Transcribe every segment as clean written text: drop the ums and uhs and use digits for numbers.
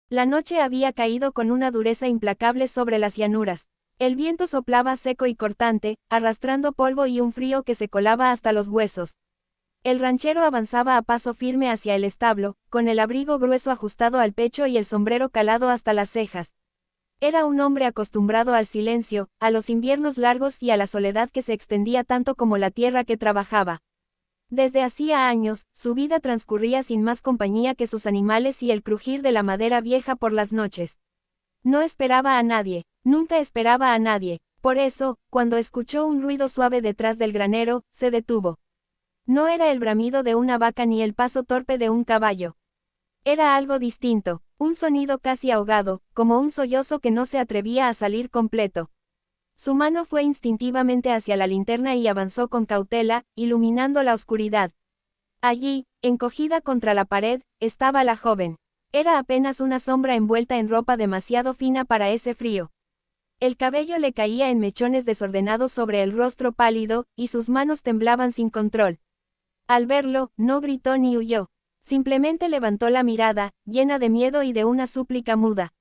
La noche había caído con una dureza implacable sobre las llanuras. El viento soplaba seco y cortante, arrastrando polvo y un frío que se colaba hasta los huesos. El ranchero avanzaba a paso firme hacia el establo, con el abrigo grueso ajustado al pecho y el sombrero calado hasta las cejas. Era un hombre acostumbrado al silencio, a los inviernos largos y a la soledad que se extendía tanto como la tierra que trabajaba. Desde hacía años, su vida transcurría sin más compañía que sus animales y el crujir de la madera vieja por las noches. No esperaba a nadie, nunca esperaba a nadie. Por eso, cuando escuchó un ruido suave detrás del granero, se detuvo. No era el bramido de una vaca ni el paso torpe de un caballo. Era algo distinto, un sonido casi ahogado, como un sollozo que no se atrevía a salir completo. Su mano fue instintivamente hacia la linterna y avanzó con cautela, iluminando la oscuridad. Allí, encogida contra la pared, estaba la joven. Era apenas una sombra envuelta en ropa demasiado fina para ese frío. El cabello le caía en mechones desordenados sobre el rostro pálido, y sus manos temblaban sin control. Al verlo, no gritó ni huyó. Simplemente levantó la mirada, llena de miedo y de una súplica muda.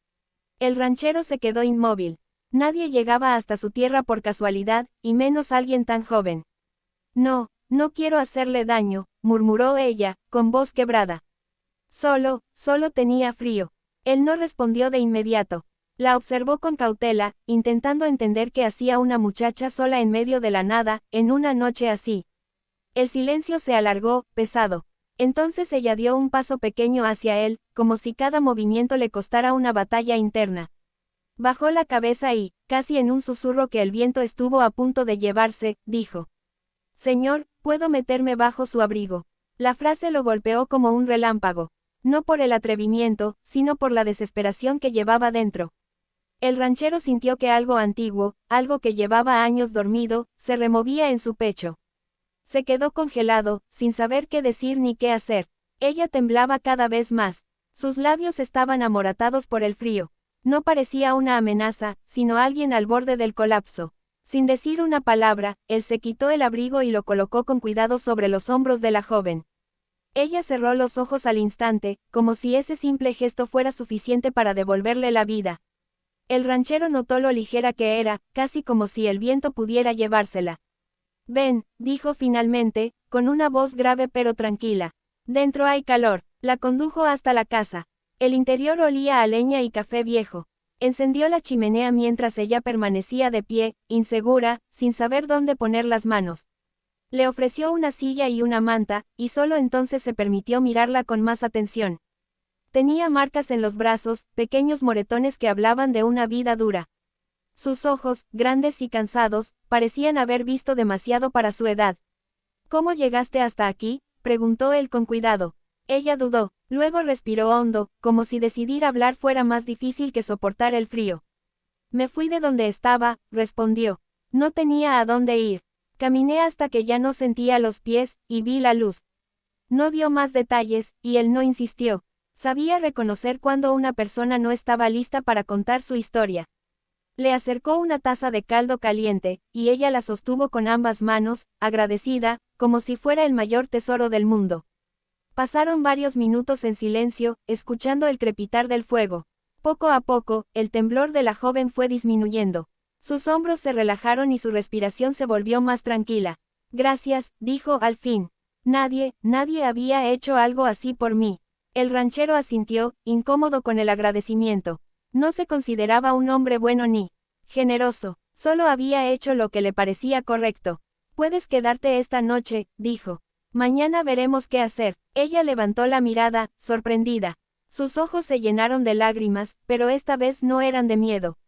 El ranchero se quedó inmóvil. Nadie llegaba hasta su tierra por casualidad, y menos alguien tan joven. No, no quiero hacerle daño, murmuró ella, con voz quebrada. Solo tenía frío. Él no respondió de inmediato. La observó con cautela, intentando entender qué hacía una muchacha sola en medio de la nada, en una noche así. El silencio se alargó, pesado. Entonces ella dio un paso pequeño hacia él, como si cada movimiento le costara una batalla interna. Bajó la cabeza y, casi en un susurro que el viento estuvo a punto de llevarse, dijo: «Señor, ¿puedo meterme bajo su abrigo?». La frase lo golpeó como un relámpago. No por el atrevimiento, sino por la desesperación que llevaba dentro. El ranchero sintió que algo antiguo, algo que llevaba años dormido, se removía en su pecho. Se quedó congelado, sin saber qué decir ni qué hacer. Ella temblaba cada vez más. Sus labios estaban amoratados por el frío. No parecía una amenaza, sino alguien al borde del colapso. Sin decir una palabra, él se quitó el abrigo y lo colocó con cuidado sobre los hombros de la joven. Ella cerró los ojos al instante, como si ese simple gesto fuera suficiente para devolverle la vida. El ranchero notó lo ligera que era, casi como si el viento pudiera llevársela. «Ven», dijo finalmente, con una voz grave pero tranquila. «Dentro hay calor». La condujo hasta la casa. El interior olía a leña y café viejo. Encendió la chimenea mientras ella permanecía de pie, insegura, sin saber dónde poner las manos. Le ofreció una silla y una manta, y solo entonces se permitió mirarla con más atención. Tenía marcas en los brazos, pequeños moretones que hablaban de una vida dura. Sus ojos, grandes y cansados, parecían haber visto demasiado para su edad. «¿Cómo llegaste hasta aquí?», preguntó él con cuidado. Ella dudó, luego respiró hondo, como si decidir hablar fuera más difícil que soportar el frío. «Me fui de donde estaba», respondió. «No tenía a dónde ir. Caminé hasta que ya no sentía los pies, y vi la luz». No dio más detalles, y él no insistió. Sabía reconocer cuando una persona no estaba lista para contar su historia. Le acercó una taza de caldo caliente, y ella la sostuvo con ambas manos, agradecida, como si fuera el mayor tesoro del mundo. Pasaron varios minutos en silencio, escuchando el crepitar del fuego. Poco a poco, el temblor de la joven fue disminuyendo. Sus hombros se relajaron y su respiración se volvió más tranquila. «Gracias», dijo al fin. Nadie había hecho algo así por mí». El ranchero asintió, incómodo con el agradecimiento. No se consideraba un hombre bueno ni generoso, solo había hecho lo que le parecía correcto. «Puedes quedarte esta noche», dijo. «Mañana veremos qué hacer». Ella levantó la mirada, sorprendida. Sus ojos se llenaron de lágrimas, pero esta vez no eran de miedo.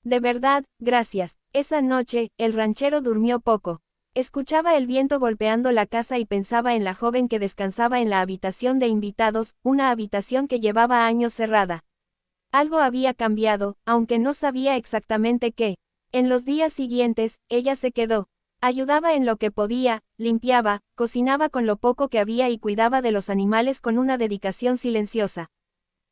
«De verdad, gracias». Esa noche, el ranchero durmió poco. Escuchaba el viento golpeando la casa y pensaba en la joven que descansaba en la habitación de invitados, una habitación que llevaba años cerrada. Algo había cambiado, aunque no sabía exactamente qué. En los días siguientes, ella se quedó. Ayudaba en lo que podía, limpiaba, cocinaba con lo poco que había y cuidaba de los animales con una dedicación silenciosa.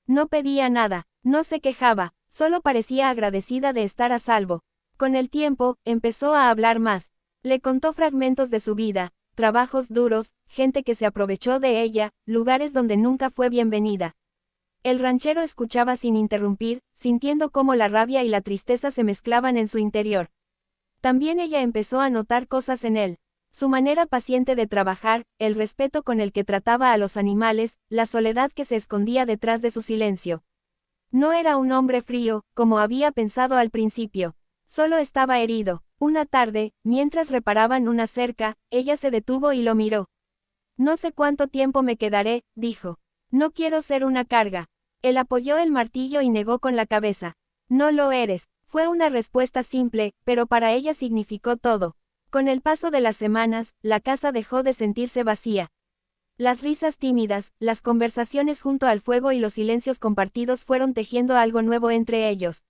No pedía nada, no se quejaba, solo parecía agradecida de estar a salvo. Con el tiempo, empezó a hablar más. Le contó fragmentos de su vida, trabajos duros, gente que se aprovechó de ella, lugares donde nunca fue bienvenida. El ranchero escuchaba sin interrumpir, sintiendo cómo la rabia y la tristeza se mezclaban en su interior. También ella empezó a notar cosas en él. Su manera paciente de trabajar, el respeto con el que trataba a los animales, la soledad que se escondía detrás de su silencio. No era un hombre frío, como había pensado al principio. Solo estaba herido. Una tarde, mientras reparaban una cerca, ella se detuvo y lo miró. No sé cuánto tiempo me quedaré, dijo. No quiero ser una carga. Él apoyó el martillo y negó con la cabeza. No lo eres. Fue una respuesta simple, pero para ella significó todo. Con el paso de las semanas, la casa dejó de sentirse vacía. Las risas tímidas, las conversaciones junto al fuego y los silencios compartidos fueron tejiendo algo nuevo entre ellos.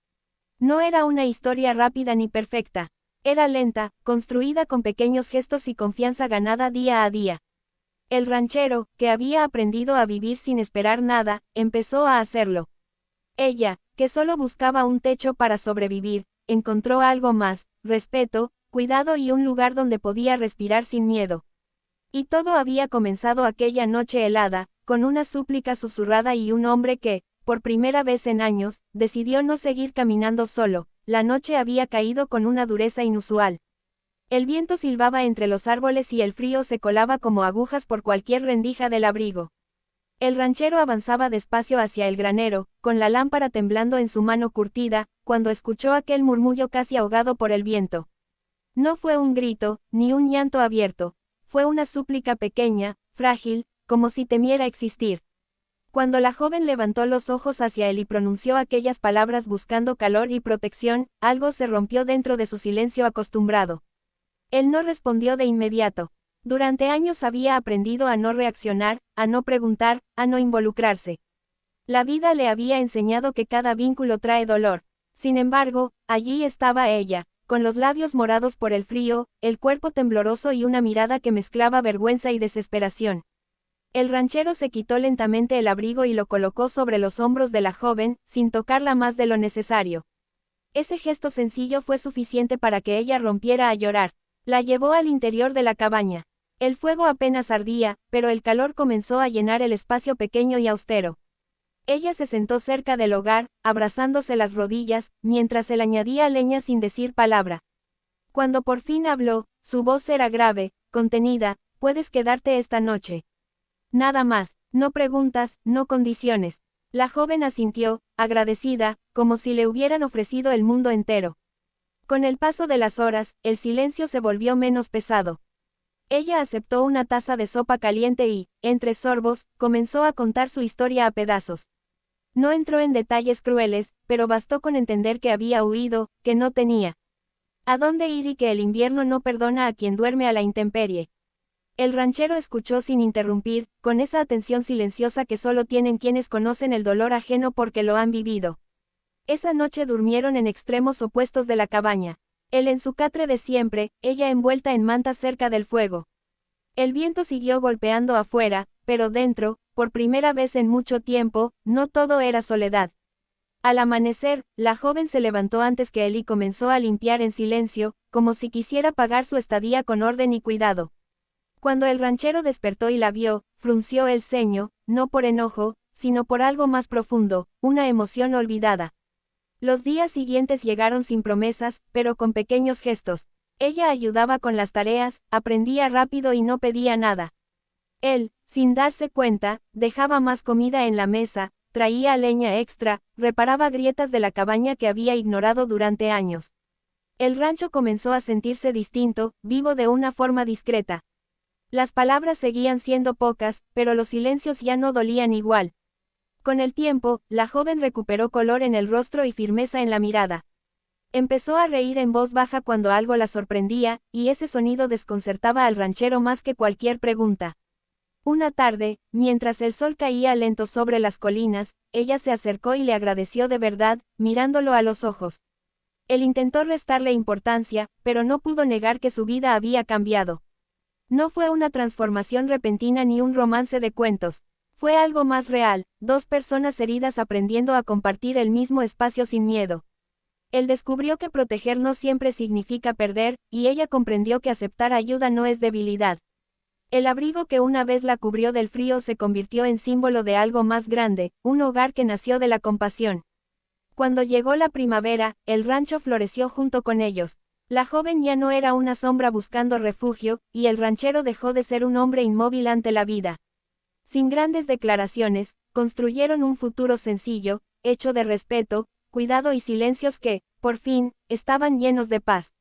No era una historia rápida ni perfecta. Era lenta, construida con pequeños gestos y confianza ganada día a día. El ranchero, que había aprendido a vivir sin esperar nada, empezó a hacerlo. Ella, que solo buscaba un techo para sobrevivir, encontró algo más: respeto, cuidado y un lugar donde podía respirar sin miedo. Y todo había comenzado aquella noche helada, con una súplica susurrada y un hombre que, por primera vez en años, decidió no seguir caminando solo. La noche había caído con una dureza inusual. El viento silbaba entre los árboles y el frío se colaba como agujas por cualquier rendija del abrigo. El ranchero avanzaba despacio hacia el granero, con la lámpara temblando en su mano curtida, cuando escuchó aquel murmullo casi ahogado por el viento. No fue un grito, ni un llanto abierto. Fue una súplica pequeña, frágil, como si temiera existir. Cuando la joven levantó los ojos hacia él y pronunció aquellas palabras buscando calor y protección, algo se rompió dentro de su silencio acostumbrado. Él no respondió de inmediato. Durante años había aprendido a no reaccionar, a no preguntar, a no involucrarse. La vida le había enseñado que cada vínculo trae dolor. Sin embargo, allí estaba ella, con los labios morados por el frío, el cuerpo tembloroso y una mirada que mezclaba vergüenza y desesperación. El ranchero se quitó lentamente el abrigo y lo colocó sobre los hombros de la joven, sin tocarla más de lo necesario. Ese gesto sencillo fue suficiente para que ella rompiera a llorar. La llevó al interior de la cabaña. El fuego apenas ardía, pero el calor comenzó a llenar el espacio pequeño y austero. Ella se sentó cerca del hogar, abrazándose las rodillas, mientras él añadía leña sin decir palabra. Cuando por fin habló, su voz era grave, contenida: puedes quedarte esta noche. Nada más, no preguntas, no condiciones. La joven asintió, agradecida, como si le hubieran ofrecido el mundo entero. Con el paso de las horas, el silencio se volvió menos pesado. Ella aceptó una taza de sopa caliente y, entre sorbos, comenzó a contar su historia a pedazos. No entró en detalles crueles, pero bastó con entender que había huido, que no tenía a dónde ir y que el invierno no perdona a quien duerme a la intemperie. El ranchero escuchó sin interrumpir, con esa atención silenciosa que solo tienen quienes conocen el dolor ajeno porque lo han vivido. Esa noche durmieron en extremos opuestos de la cabaña. Él en su catre de siempre, ella envuelta en manta cerca del fuego. El viento siguió golpeando afuera, pero dentro, por primera vez en mucho tiempo, no todo era soledad. Al amanecer, la joven se levantó antes que él y comenzó a limpiar en silencio, como si quisiera pagar su estadía con orden y cuidado. Cuando el ranchero despertó y la vio, frunció el ceño, no por enojo, sino por algo más profundo, una emoción olvidada. Los días siguientes llegaron sin promesas, pero con pequeños gestos. Ella ayudaba con las tareas, aprendía rápido y no pedía nada. Él, sin darse cuenta, dejaba más comida en la mesa, traía leña extra, reparaba grietas de la cabaña que había ignorado durante años. El rancho comenzó a sentirse distinto, vivo de una forma discreta. Las palabras seguían siendo pocas, pero los silencios ya no dolían igual. Con el tiempo, la joven recuperó color en el rostro y firmeza en la mirada. Empezó a reír en voz baja cuando algo la sorprendía, y ese sonido desconcertaba al ranchero más que cualquier pregunta. Una tarde, mientras el sol caía lento sobre las colinas, ella se acercó y le agradeció de verdad, mirándolo a los ojos. Él intentó restarle importancia, pero no pudo negar que su vida había cambiado. No fue una transformación repentina ni un romance de cuentos. Fue algo más real, dos personas heridas aprendiendo a compartir el mismo espacio sin miedo. Él descubrió que proteger no siempre significa perder, y ella comprendió que aceptar ayuda no es debilidad. El abrigo que una vez la cubrió del frío se convirtió en símbolo de algo más grande, un hogar que nació de la compasión. Cuando llegó la primavera, el rancho floreció junto con ellos. La joven ya no era una sombra buscando refugio, y el ranchero dejó de ser un hombre inmóvil ante la vida. Sin grandes declaraciones, construyeron un futuro sencillo, hecho de respeto, cuidado y silencios que, por fin, estaban llenos de paz.